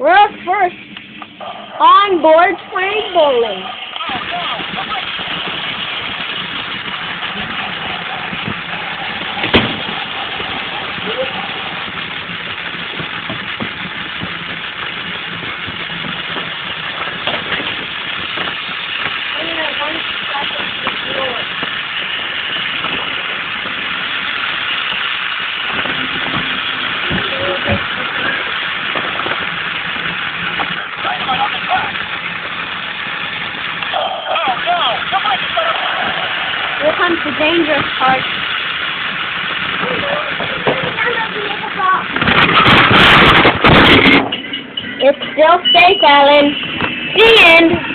We're first on board train bowling. Here comes the dangerous part. It's still safe, Alan. The end.